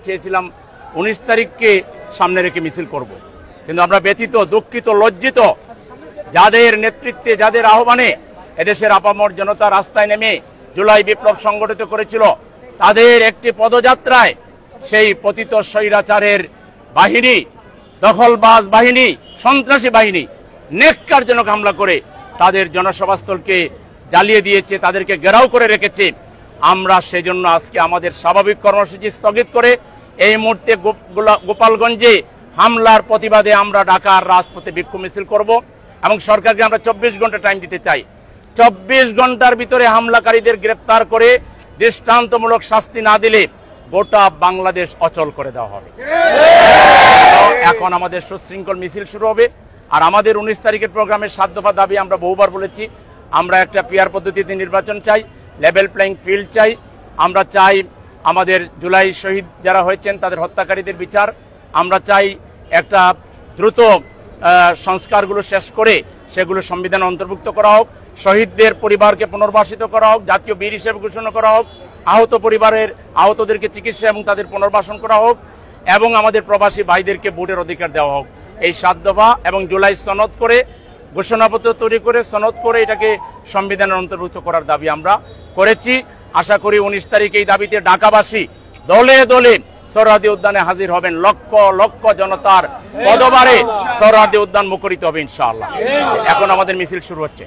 চেয়েছিলাম 19 তারিখকে সামনে রেখে মিছিল করব, কিন্তু আমরা ব্যথিত, দুঃখিত, লজ্জিত। যাদের নেতৃত্বে, যাদের আহ্বানে এদেশের আপামর জনতা রাস্তায় নেমে জুলাই বিপ্লব সংগঠিত করেছিল, তাদের একটি পদযাত্রায় সেই পতিত স্বৈরাচারের বাহিনী, দখলবাজ বাহিনী, সন্ত্রাসী বাহিনী নেককারজনক হামলা করে তাদের জনসভাস্থলকে জ্বালিয়ে দিয়েছে, তাদেরকে ঘেরাও করে রেখেছে। আমরা সেজন্য আজকে আমাদের স্বাভাবিক কর্মসূচি স্থগিত করে এই মুহূর্তে গোপালগঞ্জে হামলার প্রতিবাদে আমরা ঢাকার রাজপথে বিক্ষোভ মিছিল করব এবং সরকারকে আমরা 24 ঘন্টা টাইম দিতে চাই। 24 ঘন্টার ভিতরে হামলাকারীদের গ্রেফতার করে দৃষ্টান্তমূলক শাস্তি না দিলে গোটা বাংলাদেশ অচল করে দেওয়া হবে। এখন আমাদের সুশৃঙ্খল মিছিল শুরু হবে। আর আমাদের 19 তারিখের প্রোগ্রামের 7 দফা দাবি আমরা বহুবার বলেছি। আমরা একটা পিআর পদ্ধতিতে নির্বাচন চাই, লেভেল প্লেইং ফিল্ড চাই। আমরা চাই আমাদের জুলাই শহীদ যারা হয়েছেন তাদের হত্যাকারীদের বিচার। আমরা চাই একটা দ্রুত সংস্কারগুলো শেষ করে সেগুলো সংবিধানে অন্তর্ভুক্ত করা হোক, শহীদদের পরিবারকে পুনর্বাসিত করা হোক, জাতীয় বীর হিসেবে ঘোষণা করা হোক, আহতদেরকে চিকিৎসা এবং তাদের পুনর্বাসন করা হোক, এবং আমাদের প্রবাসী ভাইদেরকে ভোটের অধিকার দেওয়া হোক। এই 7 দফা এবং জুলাই সনদ করে, ঘোষণাপত্র তৈরি করে, সনদ করে এটাকে সংবিধানের অন্তর্ভুক্ত করার দাবি আমরা করেছি। আশা করি 19 তারিখ এই দাবিতে ঢাকাবাসী দলে দলে সোহরাওয়ার্দী উদ্যানে হাজির হবেন। লক্ষ লক্ষ জনতার পদবারে সোহরাওয়ার্দী উদ্যান মুখরিত হবে ইনশাআল্লাহ। এখন আমাদের মিছিল শুরু হচ্ছে।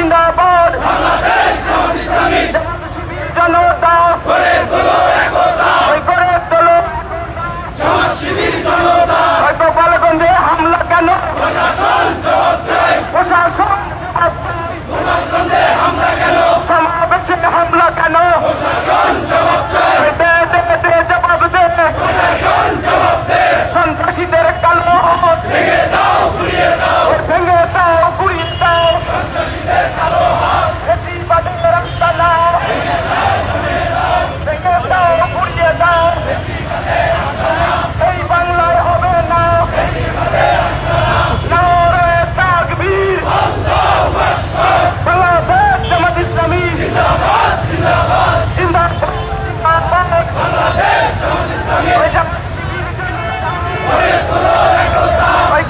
জিন্দাবাদ জনতা করে তোলো গোপালগঞ্জে হামলা কেন প্রশাসন সমাবেশে হামলা কেন জবাব দে সন্ত্রাসীদের কালো ভেঙে দাও গুড়িয়ে দাও প্রতিবাদের রাস্তা নাও ভেঙে দাও গুড়িয়ে দাও এই বাংলায় হবে না নারে তাকবীর বাংলাদেশ জামাত ইসলামী জিন্দাবাদ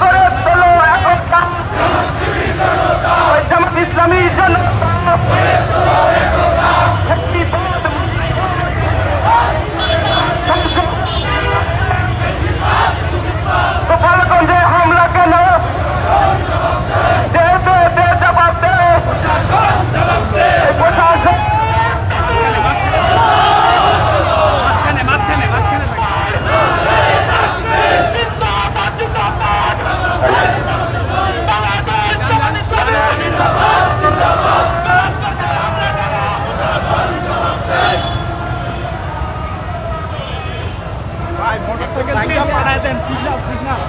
গড়ে তোলো একতা জামাত ইসলামী জনতা গোপালগঞ্জে হামলা কেন দে জবাব দে প্রশাসন মোটরসাইকেল পাঠায় দেন সিগন্যাল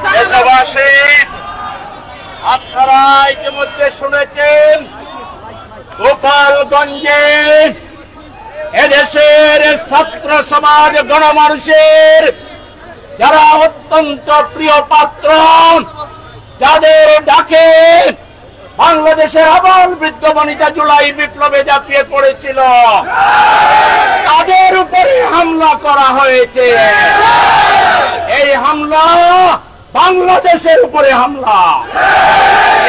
দেশবাসী, আপনারা ইতিমধ্যে শুনেছেন গোপালগঞ্জে এদেশের ছাত্র সমাজ গণমানুষের যারা অত্যন্ত প্রিয় পাত্র, যাদের ডাকে বাংলাদেশের আবাল বৃদ্ধ বনিতা জুলাই বিপ্লবে ঝাঁপিয়ে পড়েছিল, তাদের উপরে হামলা করা হয়েছে। এই হামলা বাংলাদেশের উপরে হামলা,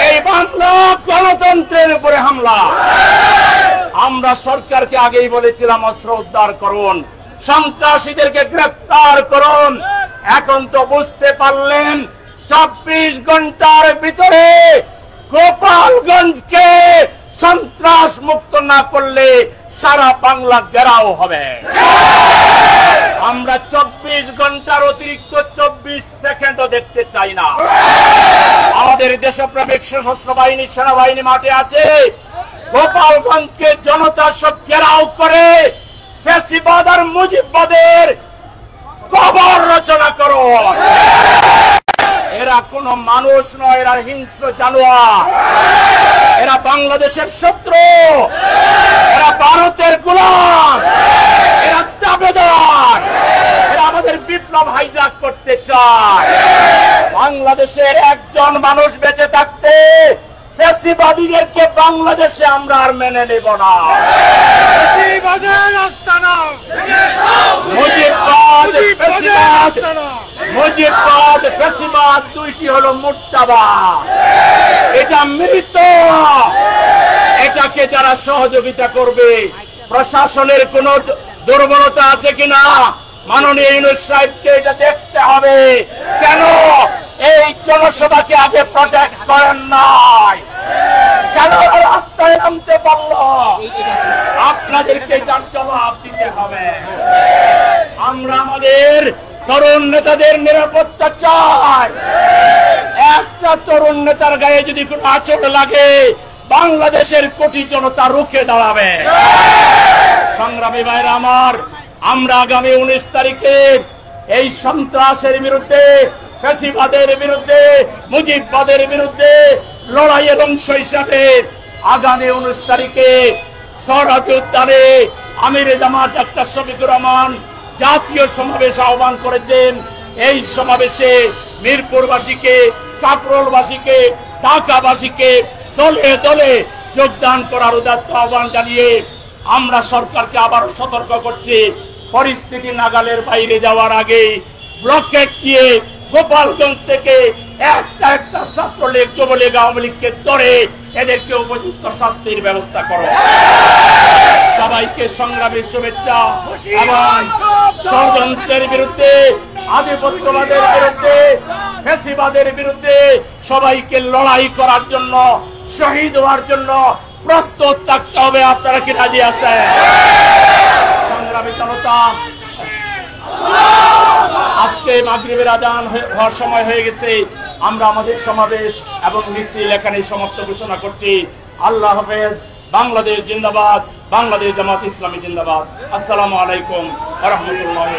এই বাংলা গণতন্ত্রের উপরে হামলা। আমরা সরকারকে আগেই বলেছিলাম অস্ত্র উদ্ধার করুন, সন্ত্রাসীদেরকে গ্রেফতার করুন। এখন তো বুঝতে পারলেন 24 ঘন্টার ভিতরে গোপালগঞ্জকে সন্ত্রাস মুক্ত না করলে সারা বাংলা ঘেরাও হবে। আমরা 24 ঘন্টার অতিরিক্ত 24 সেকেন্ডও দেখতে চাই না। আমাদের দেশপ্রেমিক সশস্ত্র বাহিনী, সেনাবাহিনী মাঠে আছে। গোপালগঞ্জকে জনতা সব ঘেরাও করে ফ্যাসিবাদ আর মুজিববাদের কবর রচনা করো। এরা কোন মানুষ নয়, এরা হিংস্র জানোয়ার, এরা বাংলাদেশের শত্রু, এরা ভারতের গোলাম, এরা দাবেদার, এরা আমাদের বিপ্লব হাইজ্যাক করতে চায়। বাংলাদেশের একজন মানুষ বেঁচে থাকতে ফ্যাসিবাদীদেরকে বাংলাদেশে আমরা আর মেনে নেব না। মুজিববাদ ফ্যাসিবাদ দুইটি হলো মুর্তাবাদ, এটা মৃত। এটাকে যারা সহযোগিতা করবে, প্রশাসনের কোন দুর্বলতা আছে কিনা মাননীয় ইউনূস সাহেবকে এটা দেখতে হবে। কেন এই জনসভাকে আগে প্রটেক্ট করেন নাই? কেন রাস্তায় নামতে পারল? আপনাদেরকে যার জবাব দিতে হবে। আমরা আমাদের তরুণ নেতাদের নিরাপত্তা চাই। একটা তরুণ নেতার গায়ে যদি কোনো আঁচড় লাগে, বাংলাদেশের কোটি জনতা রুখে দাঁড়াবে। সংগ্রামী ভাইরা আমার, আমরা আগামী 19 তারিখে এই সন্ত্রাসের বিরুদ্ধে, ফ্যাসিবাদের বিরুদ্ধে, মুজিববাদের বিরুদ্ধে লড়াইয়ের অংশ হিসাবে আগামী 19 তারিখে সরাজি উদ্যানে আমিরে জামাত ডাক্তার শফিকুর রহমান জাতীয় সমাবেশ আহ্বান করেছেন। এই সমাবেশে মিরপুরবাসীকে, কাকরোলবাসীকে, ঢাকাবাসীকে দলে দলে যোগদান করার উদাত্ত আহ্বান জানিয়ে আমরা সরকারকে আবারও সতর্ক করছি, পরিস্থিতি নাগালের বাইরে যাওয়ার আগে ব্লকেট দিয়ে গোপালগঞ্জ থেকে একটা ছাত্রলীগ, যুবলীগ, আওয়ামী লীগকে ধরে এদেরকে উপযুক্ত শাস্তির ব্যবস্থা করো। সবাইকে সংগ্রামের শুভেচ্ছা এবং ষড়যন্ত্রের বিরুদ্ধে, আধিপত্যবাদের বিরুদ্ধে, ফ্যাসিবাদের বিরুদ্ধে সবাইকে লড়াই করার জন্য, শহীদ হওয়ার জন্য প্রস্তুত থাকতে হবে। আপনারা কি রাজি আছেন? সংগ্রামী জনতা, আজকে মাগরিবের আজান হওয়ার সময় হয়ে গেছে। আমরা আমাদের সমাবেশ এবং মিছিল এখানে সমাপ্ত ঘোষণা করছি। আল্লাহ হাফেজ। বাংলাদেশ জিন্দাবাদ, বাংলাদেশ জামাত ইসলামী জিন্দাবাদ। আসসালামু আলাইকুম ওয়া রাহমাতুল্লাহি